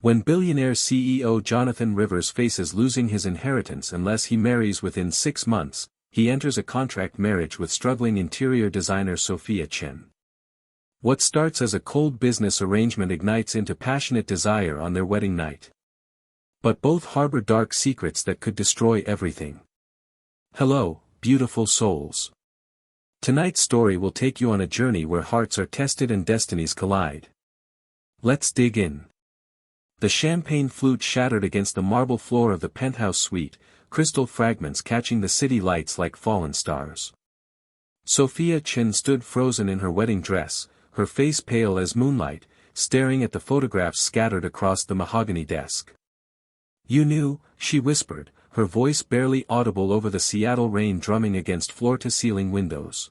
When billionaire CEO Jonathan Rivers faces losing his inheritance unless he marries within 6 months, he enters a contract marriage with struggling interior designer Sophia Chen. What starts as a cold business arrangement ignites into passionate desire on their wedding night. But both harbor dark secrets that could destroy everything. Hello, beautiful souls. Tonight's story will take you on a journey where hearts are tested and destinies collide. Let's dig in. The champagne flute shattered against the marble floor of the penthouse suite, crystal fragments catching the city lights like fallen stars. Sophia Chen stood frozen in her wedding dress, her face pale as moonlight, staring at the photographs scattered across the mahogany desk. "You knew," she whispered, her voice barely audible over the Seattle rain drumming against floor-to-ceiling windows.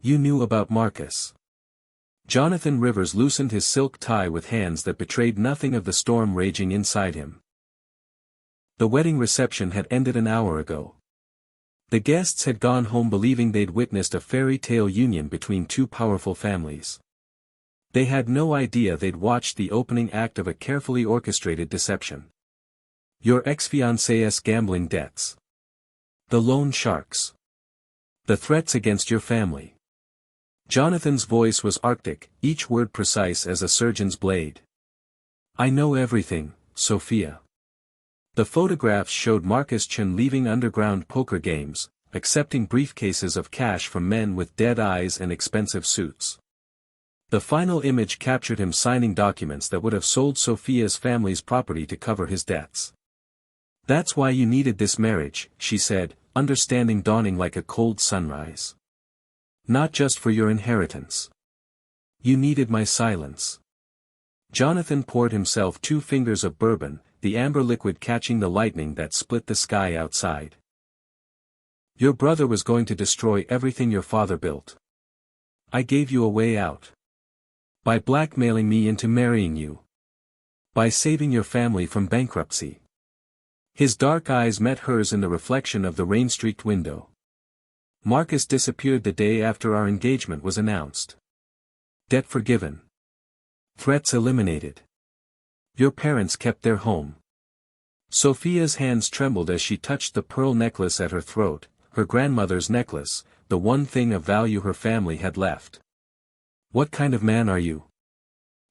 "You knew about Marcus." Jonathan Rivers loosened his silk tie with hands that betrayed nothing of the storm raging inside him. The wedding reception had ended an hour ago. The guests had gone home believing they'd witnessed a fairy tale union between two powerful families. They had no idea they'd watched the opening act of a carefully orchestrated deception. Your ex-fiancé's gambling debts. The loan sharks. The threats against your family. Jonathan's voice was arctic, each word precise as a surgeon's blade. "I know everything, Sophia." The photographs showed Marcus Chen leaving underground poker games, accepting briefcases of cash from men with dead eyes and expensive suits. The final image captured him signing documents that would have sold Sophia's family's property to cover his debts. "That's why you needed this marriage," she said, understanding dawning like a cold sunrise. "Not just for your inheritance. You needed my silence." Jonathan poured himself 2 fingers of bourbon, the amber liquid catching the lightning that split the sky outside. "Your brother was going to destroy everything your father built. I gave you a way out. By blackmailing me into marrying you. By saving your family from bankruptcy." His dark eyes met hers in the reflection of the rain-streaked window. "Marcus disappeared the day after our engagement was announced. Debt forgiven. Threats eliminated. Your parents kept their home." Sophia's hands trembled as she touched the pearl necklace at her throat, her grandmother's necklace, the one thing of value her family had left. "What kind of man are you?"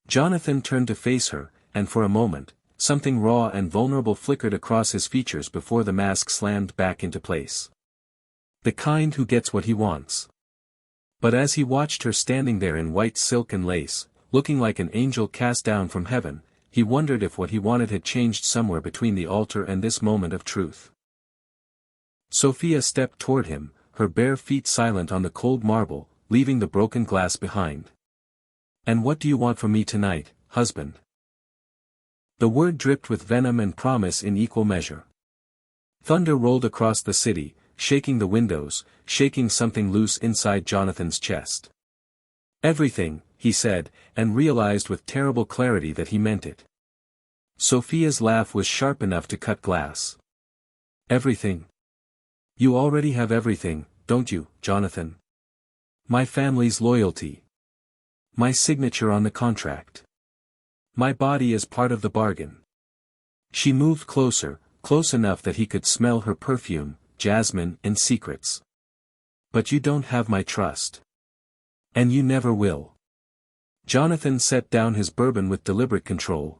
Jonathan turned to face her, and for a moment, something raw and vulnerable flickered across his features before the mask slammed back into place. "The kind who gets what he wants." But as he watched her standing there in white silk and lace, looking like an angel cast down from heaven, he wondered if what he wanted had changed somewhere between the altar and this moment of truth. Sophia stepped toward him, her bare feet silent on the cold marble, leaving the broken glass behind. "And what do you want from me tonight, husband?" The word dripped with venom and promise in equal measure. Thunder rolled across the city, shaking the windows, shaking something loose inside Jonathan's chest. "Everything," he said, and realized with terrible clarity that he meant it. Sophia's laugh was sharp enough to cut glass. "Everything? You already have everything, don't you, Jonathan? My family's loyalty. My signature on the contract. My body is part of the bargain." She moved closer, close enough that he could smell her perfume, jasmine and secrets. "But you don't have my trust. And you never will." Jonathan set down his bourbon with deliberate control.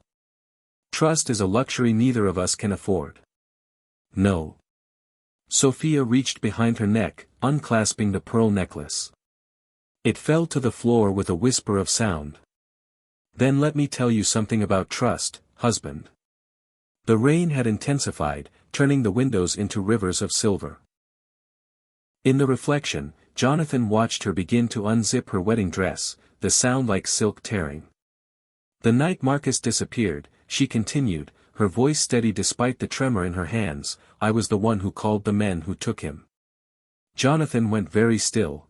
"Trust is a luxury neither of us can afford." "No." Sophia reached behind her neck, unclasping the pearl necklace. It fell to the floor with a whisper of sound. "Then let me tell you something about trust, husband." The rain had intensified, turning the windows into rivers of silver. In the reflection, Jonathan watched her begin to unzip her wedding dress, the sound like silk tearing. "The night Marcus disappeared," she continued, her voice steady despite the tremor in her hands, "I was the one who called the men who took him." Jonathan went very still.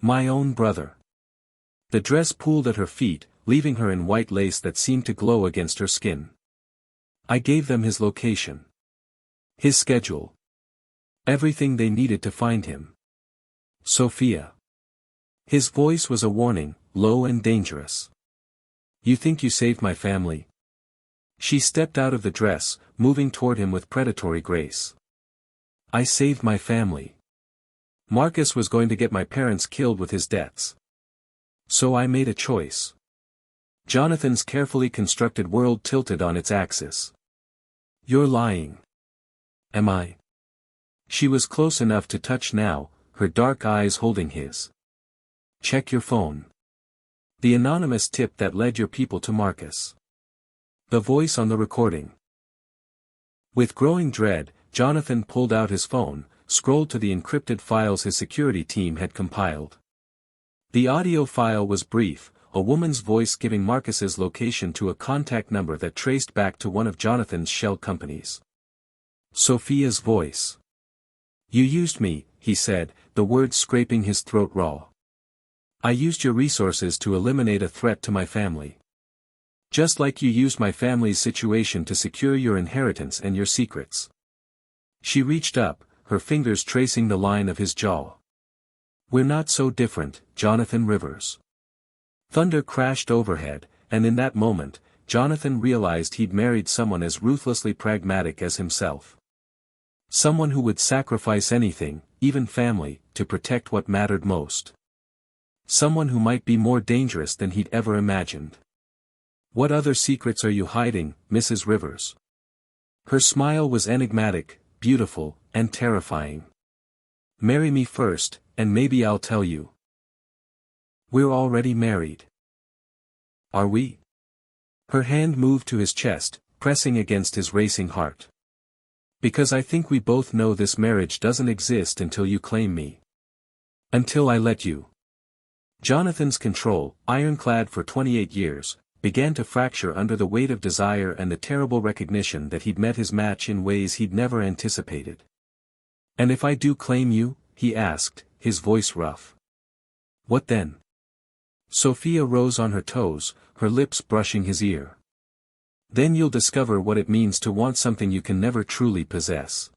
"My own brother." The dress pooled at her feet, leaving her in white lace that seemed to glow against her skin. "I gave them his location. His schedule. Everything they needed to find him. Sophia." His voice was a warning, low and dangerous. "You think you saved my family? She stepped out of the dress, moving toward him with predatory grace. I saved my family. Marcus was going to get my parents killed with his debts. So I made a choice. Jonathan's carefully constructed world tilted on its axis. You're lying. Am I? She was close enough to touch now, her dark eyes holding his. Check your phone. The anonymous tip that led your people to Marcus. The voice on the recording. With growing dread, Jonathan pulled out his phone, scrolled to the encrypted files his security team had compiled. The audio file was brief, a woman's voice giving Marcus's location to a contact number that traced back to one of Jonathan's shell companies. Sophia's voice. You used me, he said, the words scraping his throat raw. I used your resources to eliminate a threat to my family. Just like you used my family's situation to secure your inheritance and your secrets. She reached up, her fingers tracing the line of his jaw. We're not so different, Jonathan Rivers. Thunder crashed overhead, and in that moment, Jonathan realized he'd married someone as ruthlessly pragmatic as himself. Someone who would sacrifice anything, even family, to protect what mattered most. Someone who might be more dangerous than he'd ever imagined. What other secrets are you hiding, Mrs. Rivers? Her smile was enigmatic, beautiful, and terrifying. Marry me first, and maybe I'll tell you. We're already married. Are we? Her hand moved to his chest, pressing against his racing heart. Because I think we both know this marriage doesn't exist until you claim me. Until I let you. Jonathan's control, ironclad for 28 years, began to fracture under the weight of desire and the terrible recognition that he'd met his match in ways he'd never anticipated. And if I do claim you? He asked, his voice rough. What then? Sophia rose on her toes, her lips brushing his ear. Then you'll discover what it means to want something you can never truly possess.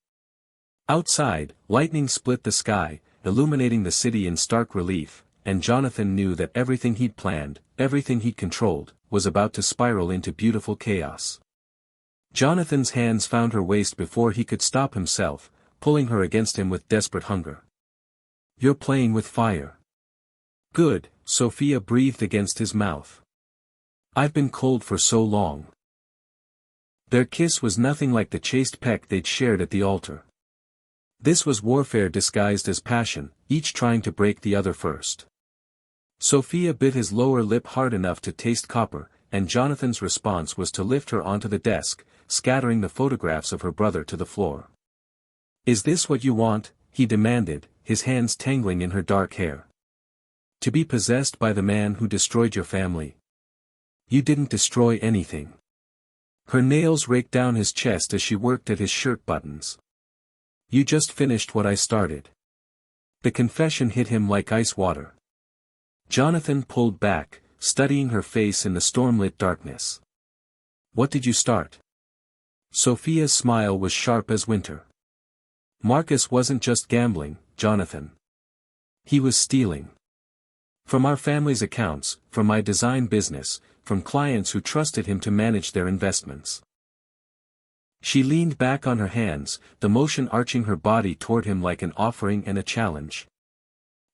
Outside, lightning split the sky, illuminating the city in stark relief, and Jonathan knew that everything he'd planned, everything he'd controlled, was about to spiral into beautiful chaos. Jonathan's hands found her waist before he could stop himself, pulling her against him with desperate hunger. You're playing with fire. Good, Sophia breathed against his mouth. I've been cold for so long. Their kiss was nothing like the chaste peck they'd shared at the altar. This was warfare disguised as passion, each trying to break the other first. Sophia bit his lower lip hard enough to taste copper, and Jonathan's response was to lift her onto the desk, scattering the photographs of her brother to the floor. Is this what you want? He demanded, his hands tangling in her dark hair. To be possessed by the man who destroyed your family. You didn't destroy anything. Her nails raked down his chest as she worked at his shirt buttons. You just finished what I started. The confession hit him like ice water. Jonathan pulled back, studying her face in the stormlit darkness. What did you start? Sophia's smile was sharp as winter. Marcus wasn't just gambling, Jonathan. He was stealing. From our family's accounts, from my design business, from clients who trusted him to manage their investments. She leaned back on her hands, the motion arching her body toward him like an offering and a challenge.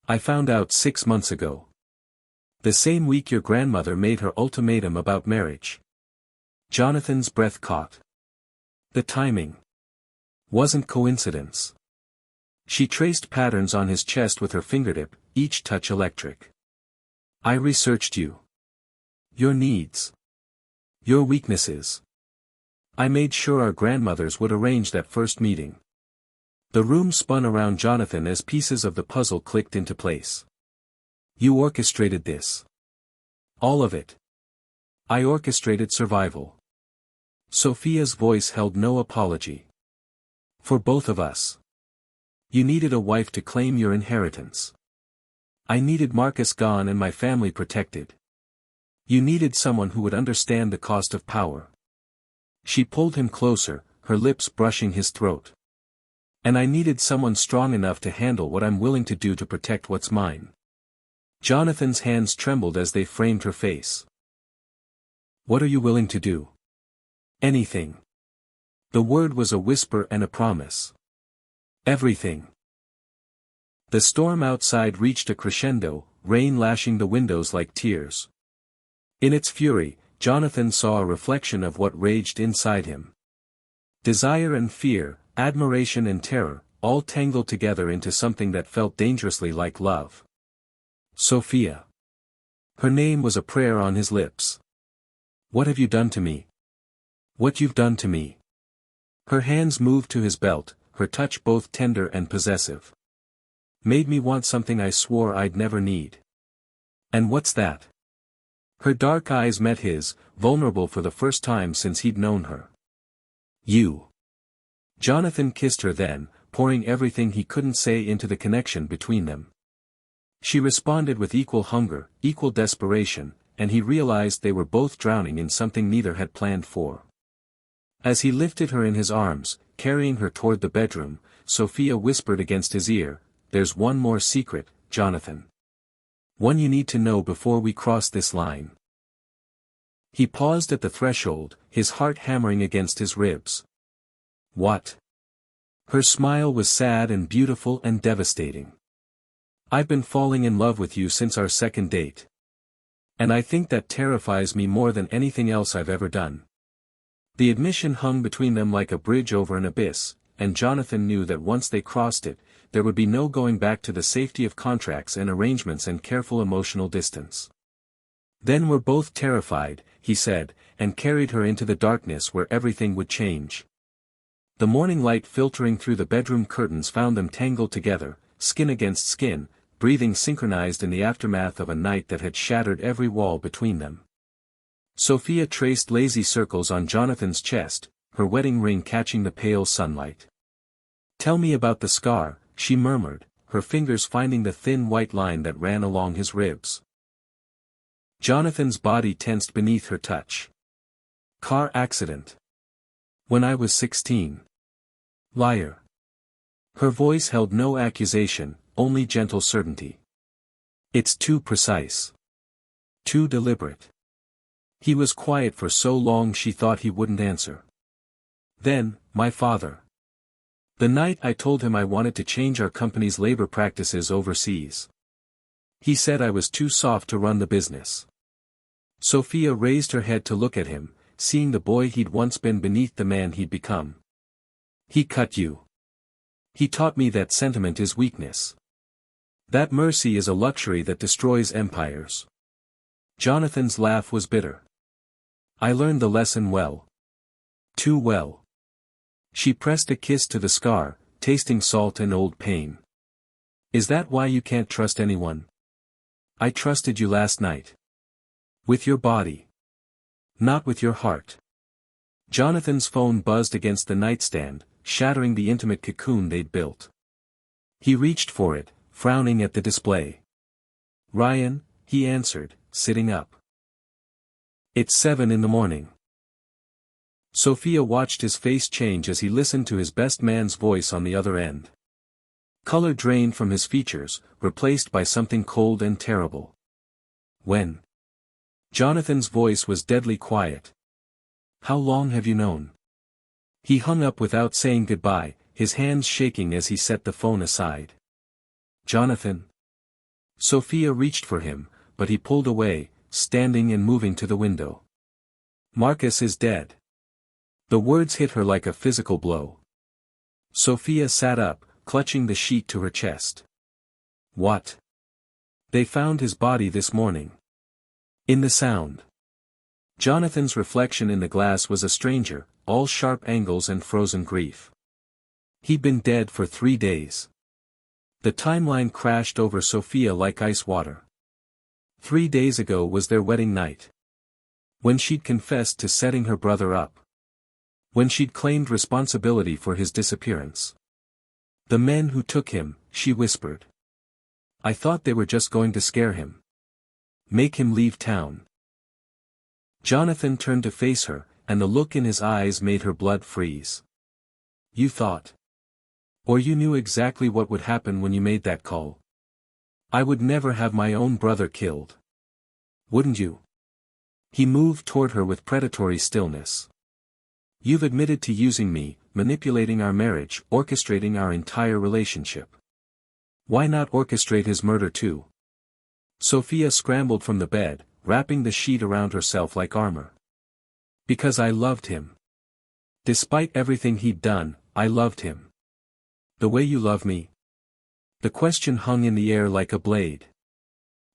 I found out 6 months ago. The same week your grandmother made her ultimatum about marriage. Jonathan's breath caught. The timing wasn't coincidence. She traced patterns on his chest with her fingertip, each touch electric. I researched you. Your needs. Your weaknesses. I made sure our grandmothers would arrange that first meeting. The room spun around Jonathan as pieces of the puzzle clicked into place. You orchestrated this. All of it. I orchestrated survival. Sophia's voice held no apology. For both of us. You needed a wife to claim your inheritance. I needed Marcus gone and my family protected. You needed someone who would understand the cost of power. She pulled him closer, her lips brushing his throat. And I needed someone strong enough to handle what I'm willing to do to protect what's mine. Jonathan's hands trembled as they framed her face. What are you willing to do? Anything. The word was a whisper and a promise. Everything. The storm outside reached a crescendo, rain lashing the windows like tears. In its fury, Jonathan saw a reflection of what raged inside him. Desire and fear, admiration and terror, all tangled together into something that felt dangerously like love. Sophia. Her name was a prayer on his lips. What have you done to me? What you've done to me. Her hands moved to his belt, her touch both tender and possessive. Made me want something I swore I'd never need. And what's that? Her dark eyes met his, vulnerable for the first time since he'd known her. You. Jonathan kissed her then, pouring everything he couldn't say into the connection between them. She responded with equal hunger, equal desperation, and he realized they were both drowning in something neither had planned for. As he lifted her in his arms, carrying her toward the bedroom, Sophia whispered against his ear, "There's one more secret, Jonathan. One you need to know before we cross this line." He paused at the threshold, his heart hammering against his ribs. What? Her smile was sad and beautiful and devastating. "I've been falling in love with you since our second date. And I think that terrifies me more than anything else I've ever done." The admission hung between them like a bridge over an abyss, and Jonathan knew that once they crossed it, there would be no going back to the safety of contracts and arrangements and careful emotional distance. "Then we're both terrified," he said, and carried her into the darkness where everything would change. The morning light filtering through the bedroom curtains found them tangled together, skin against skin, breathing synchronized in the aftermath of a night that had shattered every wall between them. Sophia traced lazy circles on Jonathan's chest, her wedding ring catching the pale sunlight. "Tell me about the scar," she murmured, her fingers finding the thin white line that ran along his ribs. Jonathan's body tensed beneath her touch. "Car accident. When I was 16. Liar." Her voice held no accusation, only gentle certainty. "It's too precise. Too deliberate." He was quiet for so long she thought he wouldn't answer. "Then, my father. The night I told him I wanted to change our company's labor practices overseas. He said I was too soft to run the business." Sophia raised her head to look at him, seeing the boy he'd once been beneath the man he'd become. "He cut you. He taught me that sentiment is weakness. That mercy is a luxury that destroys empires." Jonathan's laugh was bitter. "I learned the lesson well. Too well." She pressed a kiss to the scar, tasting salt and old pain. "Is that why you can't trust anyone? I trusted you last night. With your body. Not with your heart." Jonathan's phone buzzed against the nightstand, shattering the intimate cocoon they'd built. He reached for it, frowning at the display. "Ryan," he answered, sitting up. "It's 7 in the morning." Sophia watched his face change as he listened to his best man's voice on the other end. Color drained from his features, replaced by something cold and terrible. "When?" Jonathan's voice was deadly quiet. "How long have you known?" He hung up without saying goodbye, his hands shaking as he set the phone aside. "Jonathan." Sophia reached for him, but he pulled away, standing and moving to the window. "Marcus is dead." The words hit her like a physical blow. Sophia sat up, clutching the sheet to her chest. "What?" "They found his body this morning. In the Sound." Jonathan's reflection in the glass was a stranger, all sharp angles and frozen grief. He'd been dead for 3 days. The timeline crashed over Sophia like ice water. 3 days ago was their wedding night. When she'd confessed to setting her brother up. When she'd claimed responsibility for his disappearance. "The men who took him," she whispered. "I thought they were just going to scare him. Make him leave town." Jonathan turned to face her, and the look in his eyes made her blood freeze. "You thought? Or you knew exactly what would happen when you made that call? I would never have my own brother killed. Wouldn't you?" He moved toward her with predatory stillness. You've admitted to using me, manipulating our marriage, orchestrating our entire relationship. Why not orchestrate his murder too? Sophia scrambled from the bed, wrapping the sheet around herself like armor. Because I loved him. Despite everything he'd done, I loved him. The way you love me? The question hung in the air like a blade.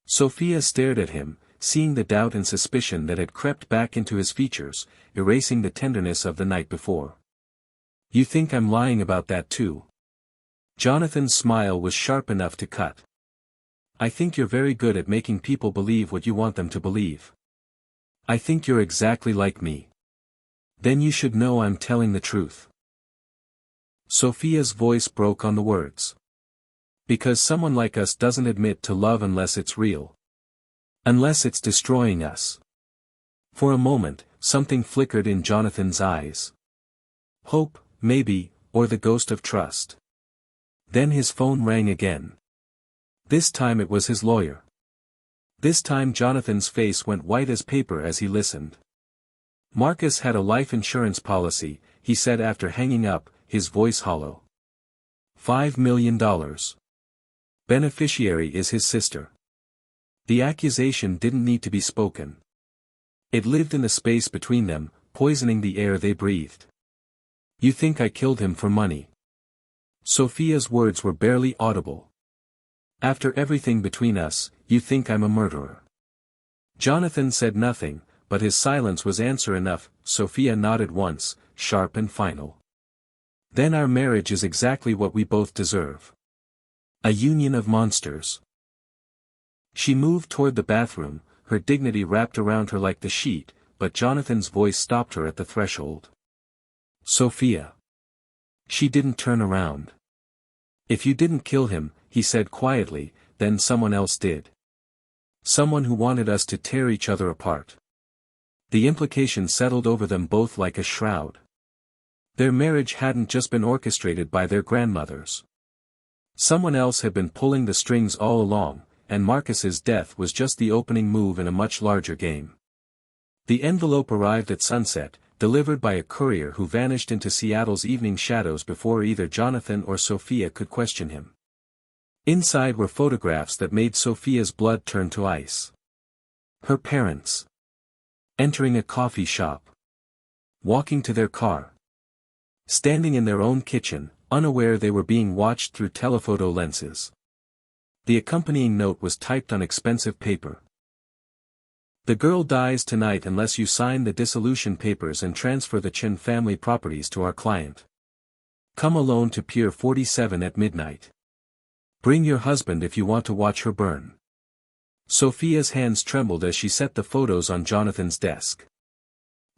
Sophia stared at him, seeing the doubt and suspicion that had crept back into his features, erasing the tenderness of the night before. You think I'm lying about that too? Jonathan's smile was sharp enough to cut. I think you're very good at making people believe what you want them to believe. I think you're exactly like me. Then you should know I'm telling the truth. Sophia's voice broke on the words. Because someone like us doesn't admit to love unless it's real. Unless it's destroying us. For a moment, something flickered in Jonathan's eyes. Hope, maybe, or the ghost of trust. Then his phone rang again. This time it was his lawyer. This time Jonathan's face went white as paper as he listened. Marcus had a life insurance policy, he said after hanging up, his voice hollow. $5 million. Beneficiary is his sister. The accusation didn't need to be spoken. It lived in the space between them, poisoning the air they breathed. You think I killed him for money? Sophia's words were barely audible. After everything between us, you think I'm a murderer. Jonathan said nothing, but his silence was answer enough. Sophia nodded once, sharp and final. Then our marriage is exactly what we both deserve. A union of monsters. She moved toward the bathroom, her dignity wrapped around her like the sheet, but Jonathan's voice stopped her at the threshold. Sophia. She didn't turn around. If you didn't kill him, he said quietly, then someone else did. Someone who wanted us to tear each other apart. The implication settled over them both like a shroud. Their marriage hadn't just been orchestrated by their grandmothers. Someone else had been pulling the strings all along, and Marcus's death was just the opening move in a much larger game. The envelope arrived at sunset, delivered by a courier who vanished into Seattle's evening shadows before either Jonathan or Sophia could question him. Inside were photographs that made Sophia's blood turn to ice. Her parents. Entering a coffee shop. Walking to their car. Standing in their own kitchen, unaware they were being watched through telephoto lenses. The accompanying note was typed on expensive paper. The girl dies tonight unless you sign the dissolution papers and transfer the Chen family properties to our client. Come alone to Pier 47 at midnight. Bring your husband if you want to watch her burn. Sophia's hands trembled as she set the photos on Jonathan's desk.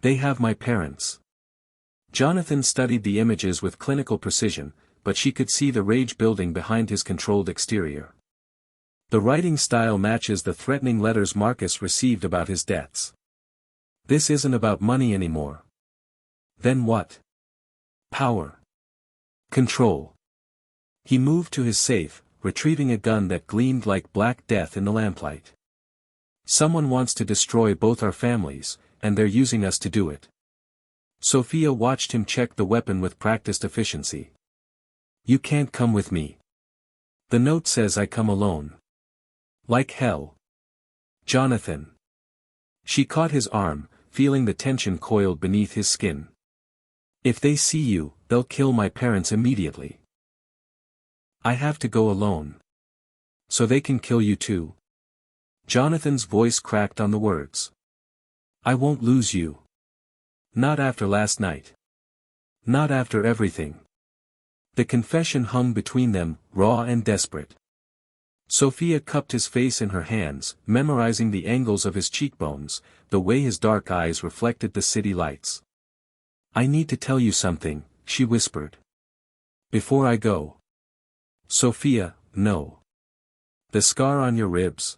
They have my parents. Jonathan studied the images with clinical precision, but she could see the rage building behind his controlled exterior. The writing style matches the threatening letters Marcus received about his debts. This isn't about money anymore. Then what? Power. Control. He moved to his safe, retrieving a gun that gleamed like black death in the lamplight. Someone wants to destroy both our families, and they're using us to do it. Sophia watched him check the weapon with practiced efficiency. You can't come with me. The note says I come alone. Like hell. Jonathan. She caught his arm, feeling the tension coiled beneath his skin. If they see you, they'll kill my parents immediately. I have to go alone. So they can kill you too. Jonathan's voice cracked on the words. I won't lose you. Not after last night. Not after everything. The confession hung between them, raw and desperate. Sophia cupped his face in her hands, memorizing the angles of his cheekbones, the way his dark eyes reflected the city lights. I need to tell you something, she whispered. Before I go. Sophia, no. The scar on your ribs?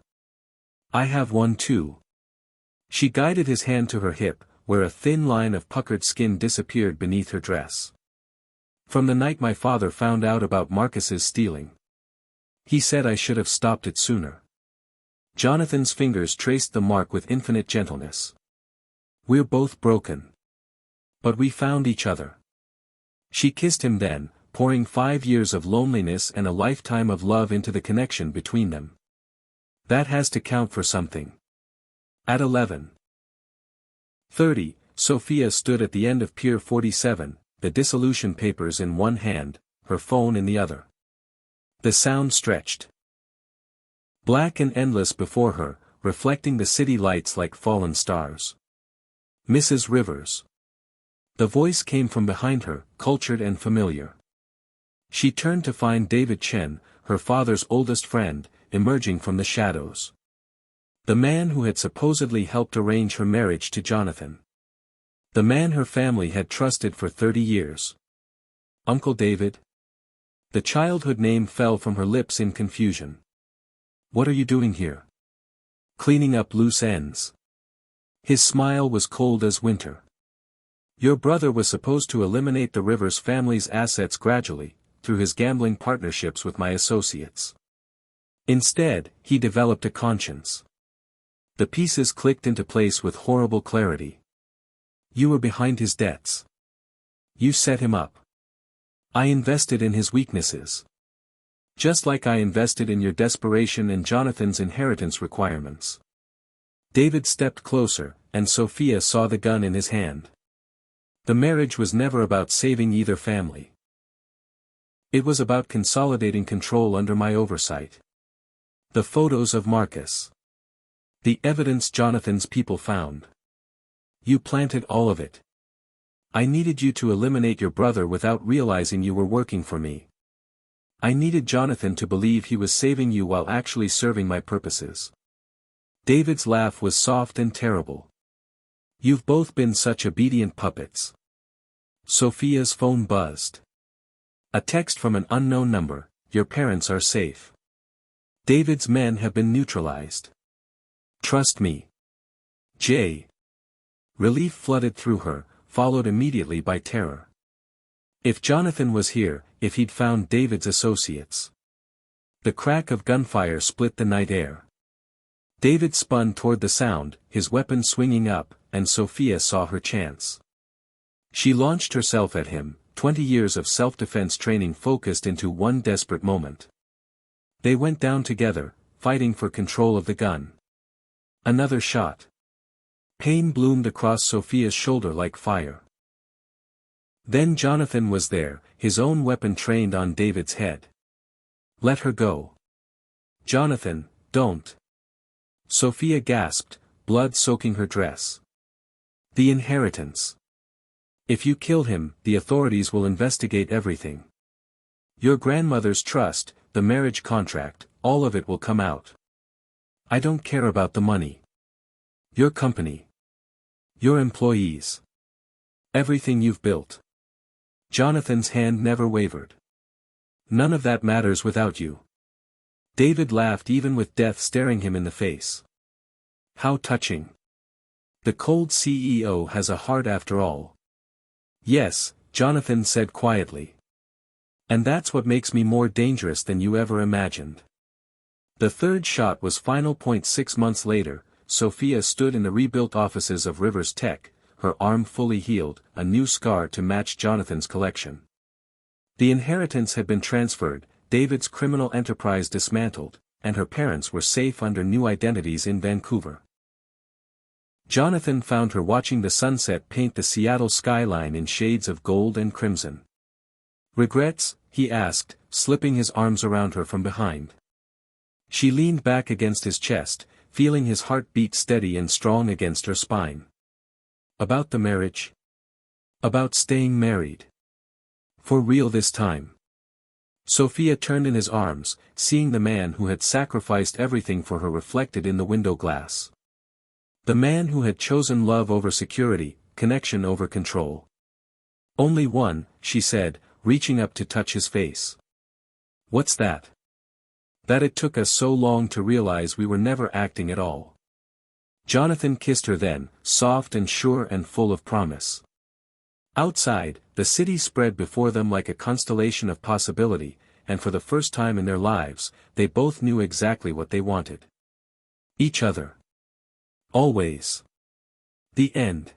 I have one too. She guided his hand to her hip, where a thin line of puckered skin disappeared beneath her dress. From the night my father found out about Marcus's stealing. He said I should have stopped it sooner. Jonathan's fingers traced the mark with infinite gentleness. We're both broken. But we found each other. She kissed him then, pouring 5 years of loneliness and a lifetime of love into the connection between them. That has to count for something. At 11:30, Sophia stood at the end of Pier 47, the dissolution papers in one hand, her phone in the other. The sound stretched. Black and endless before her, reflecting the city lights like fallen stars. Mrs. Rivers. The voice came from behind her, cultured and familiar. She turned to find David Chen, her father's oldest friend, emerging from the shadows. The man who had supposedly helped arrange her marriage to Jonathan. The man her family had trusted for 30 years. Uncle David? The childhood name fell from her lips in confusion. What are you doing here? Cleaning up loose ends. His smile was cold as winter. Your brother was supposed to eliminate the Rivers family's assets gradually, through his gambling partnerships with my associates. Instead, he developed a conscience. The pieces clicked into place with horrible clarity. You were behind his debts. You set him up. I invested in his weaknesses. Just like I invested in your desperation and Jonathan's inheritance requirements. David stepped closer, and Sophia saw the gun in his hand. The marriage was never about saving either family. It was about consolidating control under my oversight. The photos of Marcus. The evidence Jonathan's people found. You planted all of it. I needed you to eliminate your brother without realizing you were working for me. I needed Jonathan to believe he was saving you while actually serving my purposes. David's laugh was soft and terrible. You've both been such obedient puppets. Sophia's phone buzzed. A text from an unknown number, your parents are safe. David's men have been neutralized. Trust me. J. Relief flooded through her, followed immediately by terror. If Jonathan was here, if he'd found David's associates. The crack of gunfire split the night air. David spun toward the sound, his weapon swinging up, and Sophia saw her chance. She launched herself at him, 20 years of self-defense training focused into one desperate moment. They went down together, fighting for control of the gun. Another shot. Pain bloomed across Sophia's shoulder like fire. Then Jonathan was there, his own weapon trained on David's head. Let her go. Jonathan, don't. Sophia gasped, blood soaking her dress. The inheritance. If you kill him, the authorities will investigate everything. Your grandmother's trust, the marriage contract, all of it will come out. I don't care about the money. Your company. Your employees. Everything you've built. Jonathan's hand never wavered. None of that matters without you. David laughed even with death staring him in the face. How touching. The cold CEO has a heart after all. Yes, Jonathan said quietly. And that's what makes me more dangerous than you ever imagined. The third shot was final. 6 months later, Sophia stood in the rebuilt offices of Rivers Tech, her arm fully healed, a new scar to match Jonathan's collection. The inheritance had been transferred, David's criminal enterprise dismantled, and her parents were safe under new identities in Vancouver. Jonathan found her watching the sunset paint the Seattle skyline in shades of gold and crimson. Regrets? He asked, slipping his arms around her from behind. She leaned back against his chest, feeling his heart beat steady and strong against her spine. About the marriage? About staying married. For real this time. Sophia turned in his arms, seeing the man who had sacrificed everything for her reflected in the window glass. The man who had chosen love over security, connection over control. Only one, she said, reaching up to touch his face. What's that? That it took us so long to realize we were never acting at all. Jonathan kissed her then, soft and sure and full of promise. Outside, the city spread before them like a constellation of possibility, and for the first time in their lives, they both knew exactly what they wanted. Each other. Always. The end.